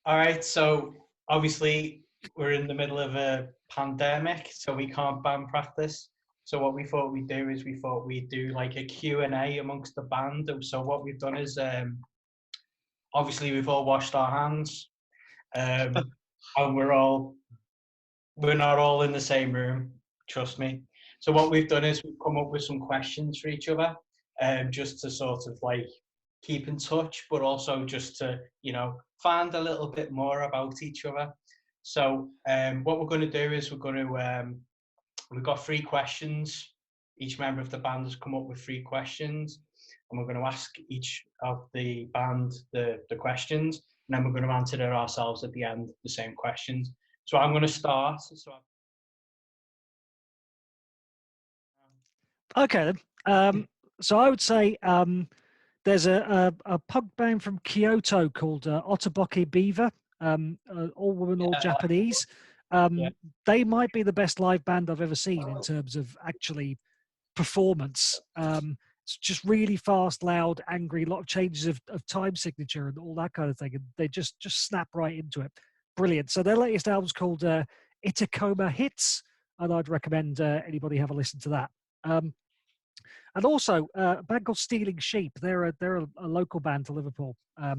All right, so obviously we're in the middle of a pandemic, so we can't band practice. So what we thought we'd do is we thought we'd do like a Q&A amongst the band. So what we've done is obviously we've all washed our hands, and we're not all in the same room, trust me. So what we've done is we've come up with some questions for each other, just to sort of like keep in touch, but also just to, find a little bit more about each other. So what we're going to do is we've got 3 questions. Each member of the band has come up with 3 questions, and we're going to ask each of the band the questions, and then we're going to answer it ourselves at the end, the same questions. So I'm going to start. Okay then. So I would say there's a punk band from Kyoto called Ottoboke Beaver, all women, all Japanese. They might be the best live band I've ever seen in terms of actually performance. It's just really fast, loud, angry, a lot of changes of time signature and all that kind of thing. And they just snap right into it. Brilliant. So their latest album's called Itakoma Hits, and I'd recommend anybody have a listen to that. And also a band called Stealing Sheep. They're a local band to Liverpool. I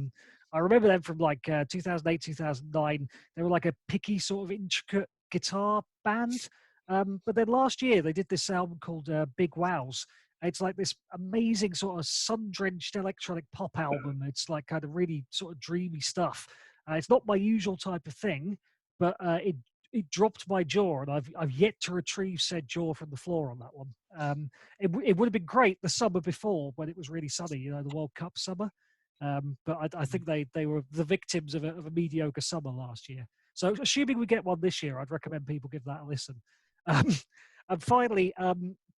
remember them from like 2008, 2009. They were like a picky sort of intricate guitar band. But then last year they did this album called Big Wows. It's like this amazing sort of sun-drenched electronic pop album. It's like kind of really sort of dreamy stuff. It's not my usual type of thing, but it dropped my jaw, and I've yet to retrieve said jaw from the floor on that one. It would have been great the summer before when it was really sunny, the World Cup summer. But I think they were the victims of a mediocre summer last year. So assuming we get one this year, I'd recommend people give that a listen. And finally,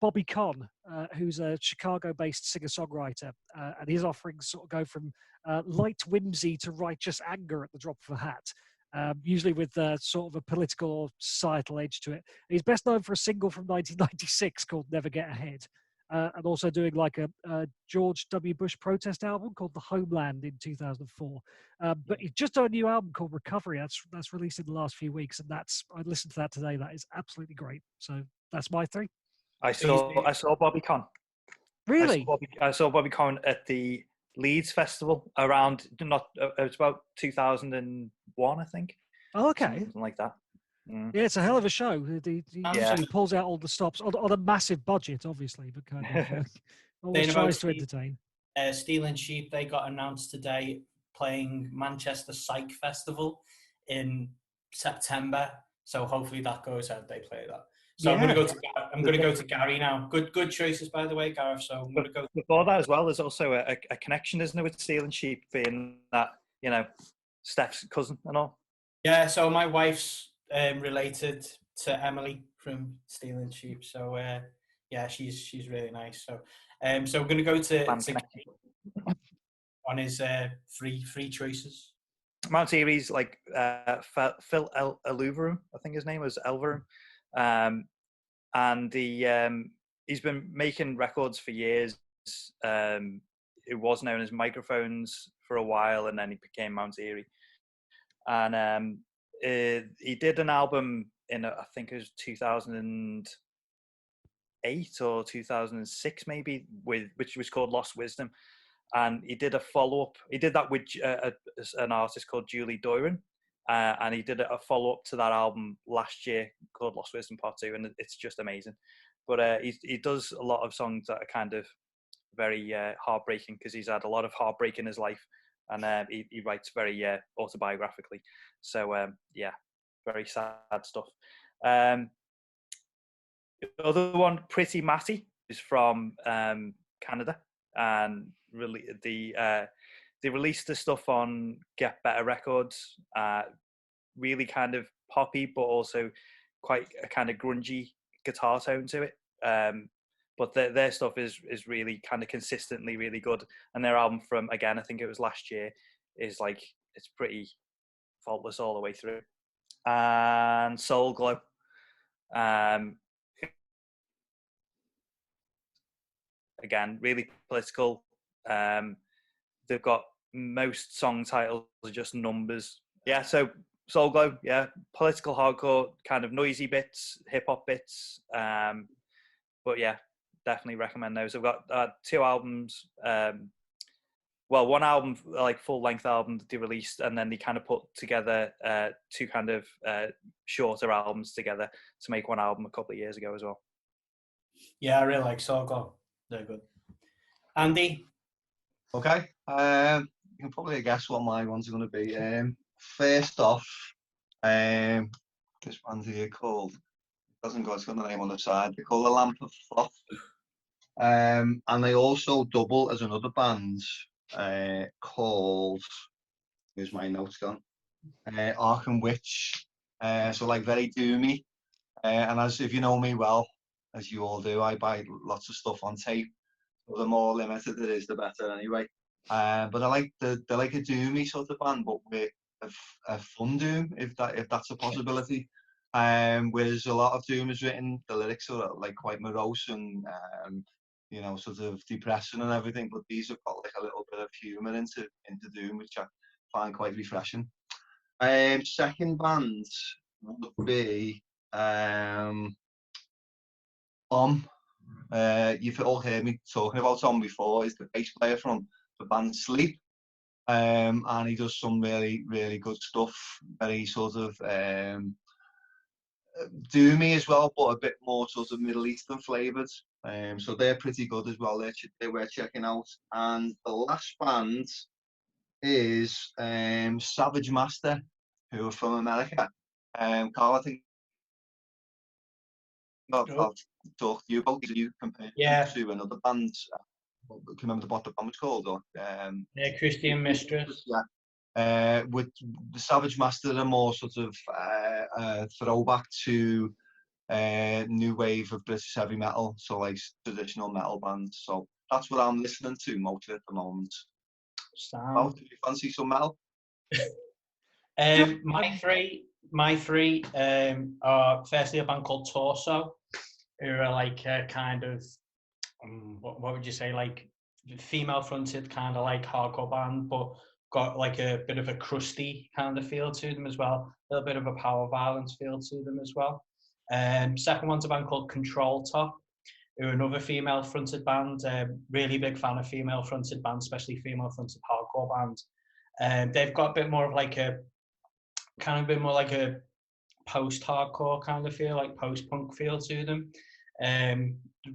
Bobby Conn, who's a Chicago-based singer-songwriter, and his offerings sort of go from light whimsy to righteous anger at the drop of a hat. Usually with sort of a political or societal edge to it. He's best known for a single from 1996 called Never Get Ahead, and also doing like a George W. Bush protest album called The Homeland in 2004. But he's just done a new album called Recovery. That's released in the last few weeks, and I listened to that today. That is absolutely great. So that's my 3. I saw Bobby Conn. Really? I saw Bobby Conn at the Leeds Festival around it was about 2001, I think. Oh, okay. Something like that. Yeah, it's a hell of a show. He pulls out all the stops on a massive budget, obviously, but kind of always tries to entertain. Stealing Sheep, they got announced today playing Manchester Psych Festival in September. So hopefully that goes out. They play that. So I'm going to go to Gary now. Good choices, by the way, Gareth. So I'm going to go. Before that as well, there's also a connection, isn't there, with Stealing Sheep being that, Steph's cousin and all? Yeah, so my wife's related to Emily from Stealing Sheep. So yeah, she's really nice. So so we're going to go to on his 3 choices. Mount Erie's like Phil Elverum, I think his name was Elverum. And he's been making records for years. It was known as Microphones for a while, and then he became Mount Erie. And he did an album in I think it was 2008 or 2006 maybe, which was called Lost Wisdom. And he did a follow-up. He did that with an artist called Julie Doiron. And he did a follow-up to that album last year called Lost Wisdom Part 2, and it's just amazing. But he does a lot of songs that are kind of very heartbreaking, because he's had a lot of heartbreak in his life, and he writes very autobiographically. So, yeah, very sad stuff. The other one, Pretty Matty, is from Canada, and really they released the stuff on Get Better Records, really kind of poppy, but also quite a kind of grungy guitar tone to it. But their stuff is really kind of consistently really good. And their album from, again, I think it was last year, is like, it's pretty faultless all the way through. And Soul Glow. Again, really political. They've got most song titles are just numbers. Yeah, so Soul Glow, yeah, political hardcore, kind of noisy bits, hip hop bits. But yeah, definitely recommend those. I've got 2 albums. Well, one album, like full length album they released, and then they kind of put together 2 kind of shorter albums together to make one album a couple of years ago as well. Yeah, I really like Sorgo. They're good. Andy? Okay. You can probably guess what my ones are going to be. First off, this band's here called, it's got the name on the side. They're called The Lamp of Thoth. And they also double as another band called, here's my notes gone, Arkham Witch. So like very doomy. And as if you know me well, as you all do, I buy lots of stuff on tape. So the more limited it is, the better anyway. But they're like a doomy sort of band, but with a fun doom, if that's a possibility. Whereas a lot of doom is written, the lyrics are like quite morose and you know, sort of depressing and everything. But these have got like a little bit of humour into doom, which I find quite refreshing. Second band would be you've all heard me talking about Tom before. He's the bass player from the band Sleep, and he does some really, really good stuff. Very sort of doomy as well, but a bit more sort of Middle Eastern flavoured. So they're pretty good as well. They were checking out. And the last band is Savage Master, who are from America. Karl, I think I'll talk to you about you compared to another band. Can you remember what the band was called? Or, Christian Mistress. Yeah. With the Savage Master, a more sort of throwback to new wave of British heavy metal, so like traditional metal bands. So that's what I'm listening to mostly at the moment. Well, do you fancy some metal? My three are firstly a band called Torso, who are like a kind of what would you say, like female fronted kind of like hardcore band, but got like a bit of a crusty kind of feel to them as well, a little bit of a power violence feel to them as well. Second one's a band called Control Top, who are another female fronted band. Really big fan of female fronted bands, especially female fronted hardcore bands. They've got a bit more of like a post-hardcore kind of feel, like post-punk feel to them.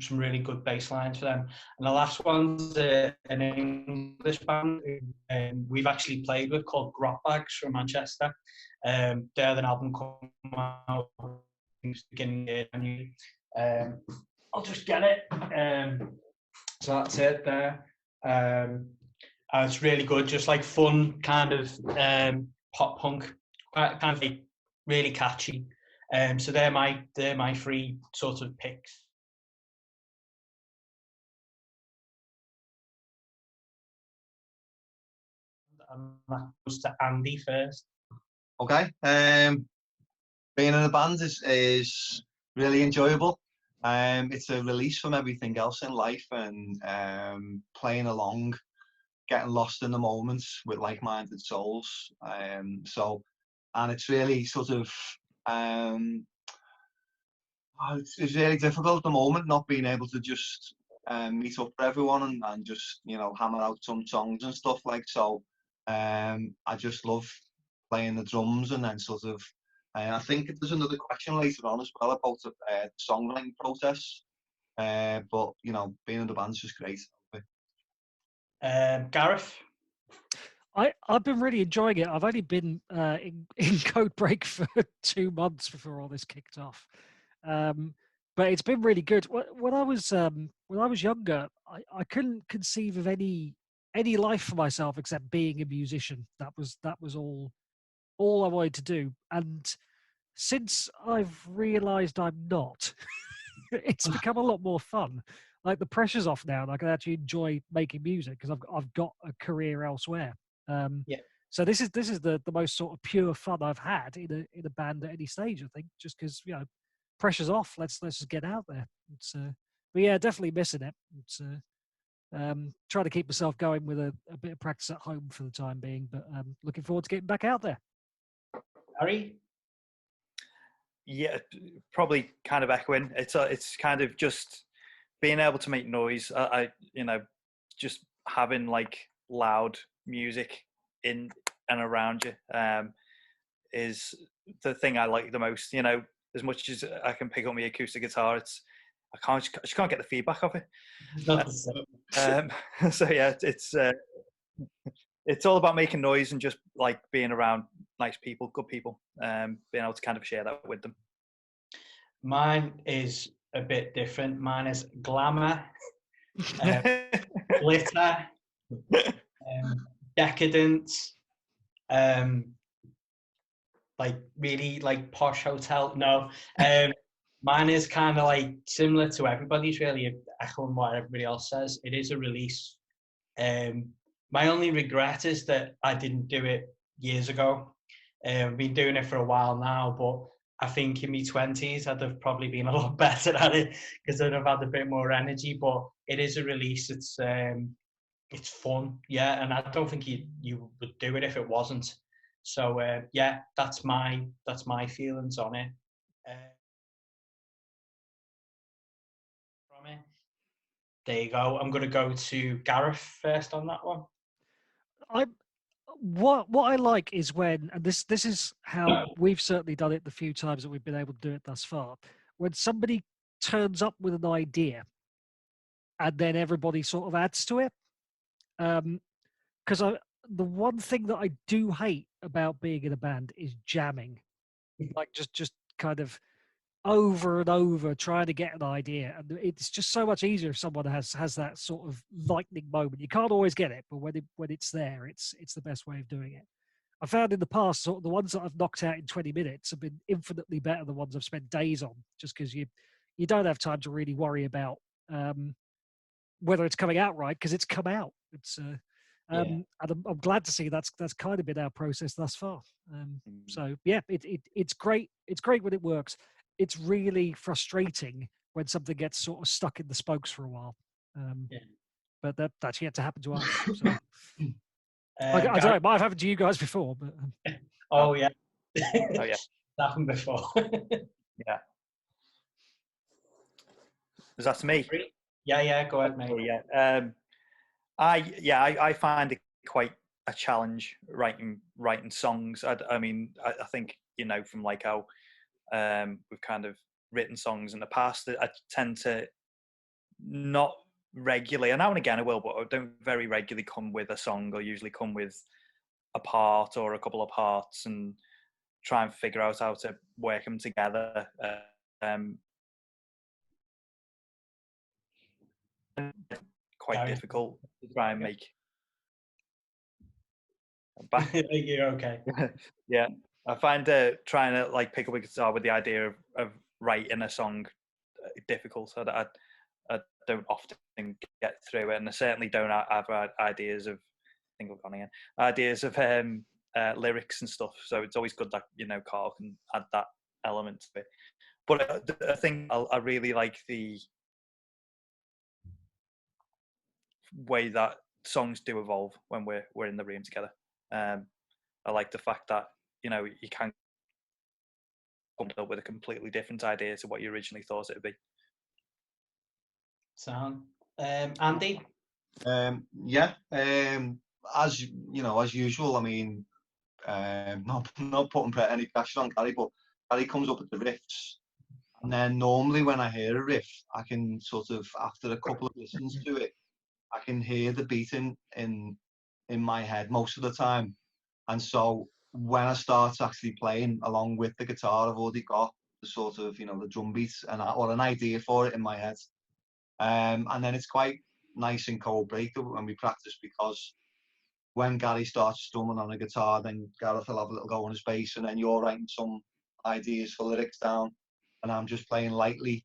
Some really good bass lines for them. And the last one's an English band who we've actually played with, called Grot Bags from Manchester. They had an album come out beginning of January. I'll just get it. So that's it there. It's really good, just like fun kind of pop punk, kind of like really catchy. So they're my three sort of picks. And that goes to Andy first. Okay. Being in a band is really enjoyable. It's a release from everything else in life, and playing along, getting lost in the moments with like-minded souls. And it's really sort of it's really difficult at the moment not being able to just meet up for everyone and just, you know, hammer out some songs and stuff like so. I just love playing the drums, and then sort of I think there's another question later on as well about the songwriting process. But you know, being in the band's just great. Gareth? I've been really enjoying it. I've only been in Code Break for 2 months before all this kicked off, but it's been really good. When I was younger, I couldn't conceive of any life for myself except being a musician. That was all I wanted to do. And since I've realised I'm not, it's become a lot more fun. Like the pressure's off now, and I can actually enjoy making music because I've got a career elsewhere. So this is the most sort of pure fun I've had in a band at any stage. I think just because, you know, pressure's off. Let's just get out there. But yeah, definitely missing it. Trying to keep myself going with a bit of practice at home for the time being, but looking forward to getting back out there. Harry? Yeah, probably kind of echoing. It's kind of just being able to make noise. Just having like loud music in and around you is the thing I like the most. As much as I can pick up my acoustic guitar, I just can't get the feedback of it. It's not the same. So yeah, it's all about making noise and just like being around nice people, good people, being able to kind of share that with them. Mine is a bit different. Mine is glamour, glitter, decadence, like really like posh hotel. No, mine is kind of like similar to everybody's, really echoing what everybody else says. It is a release. My only regret is that I didn't do it years ago. I've been doing it for a while now, but I think in my 20s I'd have probably been a lot better at it because I'd have had a bit more energy. But it is a release. It's fun, yeah, and I don't think you would do it if it wasn't. So yeah, that's my feelings on it. From it. There you go. I'm going to go to Gareth first on that one. What I like is when, and this is how we've certainly done it the few times that we've been able to do it thus far, when somebody turns up with an idea and then everybody sort of adds to it. Because the one thing that I do hate about being in a band is jamming, like just kind of over and over trying to get an idea, and it's just so much easier if someone has that sort of lightning moment. You can't always get it, but when it's there, it's the best way of doing it. I found in the past, sort of the ones that I've knocked out in 20 minutes have been infinitely better than the ones I've spent days on, just because you don't have time to really worry about whether it's coming out right, because it's come out. It's and I'm glad to see that's kind of been our process thus far. So yeah, it's great. It's great when it works. It's really frustrating when something gets sort of stuck in the spokes for a while. But that's yet to happen to us. So. I don't know. It might have happened to you guys before, but oh yeah, oh yeah, happened before. Yeah. Is that to me? Yeah. Go ahead, mate. Yeah. I find it quite a challenge writing songs. I mean, I think from like how we've kind of written songs in the past, that I tend to not regularly, and now and again I will, but I don't very regularly come with a song, or usually come with a part or a couple of parts and try and figure out how to work them together. Quite difficult to try and make. You're okay. Yeah, I find trying to like pick up a guitar with the idea of writing a song difficult. So that I don't often get through it, and I certainly don't have ideas of. I think I've gone again. Ideas of lyrics and stuff. So it's always good that Karl can add that element to it. But I think I really like the way that songs do evolve when we're in the room together. I like the fact that you can come up with a completely different idea to what you originally thought it would be. Sound, Andy? Yeah. As as usual. I mean, not putting any pressure on Gary, but Gary comes up with the riffs, and then normally when I hear a riff, I can sort of, after a couple of listens to it, I can hear the beating in my head most of the time. And so when I start actually playing along with the guitar, I've already got the sort of the drum beats or an idea for it in my head. And then it's quite nice and cold break when we practice, because when Gary starts strumming on a guitar, then Gareth will have a little go on his bass, and then you're writing some ideas for lyrics down, and I'm just playing lightly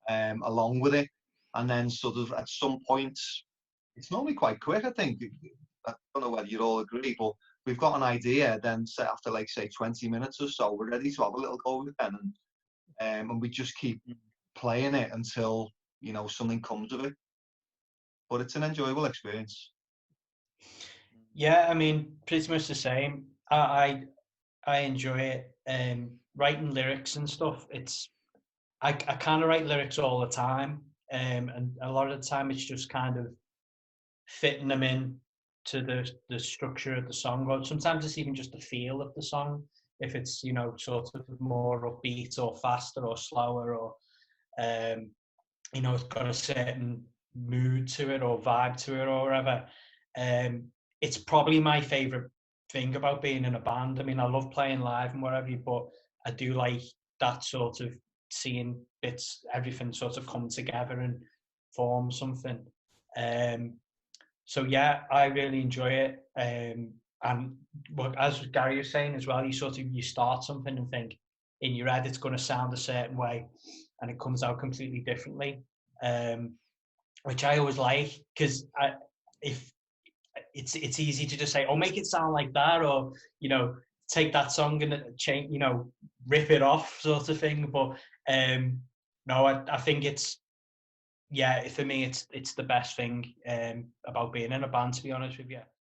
along with it. And then sort of at some point, it's normally quite quick, I think. I don't know whether you all agree, but we've got an idea, then set after like say 20 minutes or so, we're ready to have a little go with it, and we just keep playing it until something comes of it. But it's an enjoyable experience. Yeah, I mean, pretty much the same. I I enjoy it. Writing lyrics and stuff. I kind of write lyrics all the time, and a lot of the time it's just kind of fitting them in to the structure of the song, or sometimes it's even just the feel of the song. If it's, you know, sort of more upbeat or faster or slower, or you know, it's got a certain mood to it or vibe to it or whatever. It's probably my favorite thing about being in a band. I mean, I love playing live and whatever, but I do like that sort of seeing bits, everything sort of come together and form something. So yeah, I really enjoy it. And as Gary was saying as well, you start something and think in your head it's going to sound a certain way, and it comes out completely differently, which I always like, because if it's easy to just say, "Oh, make it sound like that," or, you know, take that song and change, you know, rip it off, sort of thing. But no, I think for me, it's the best thing about being in a band, to be honest with you.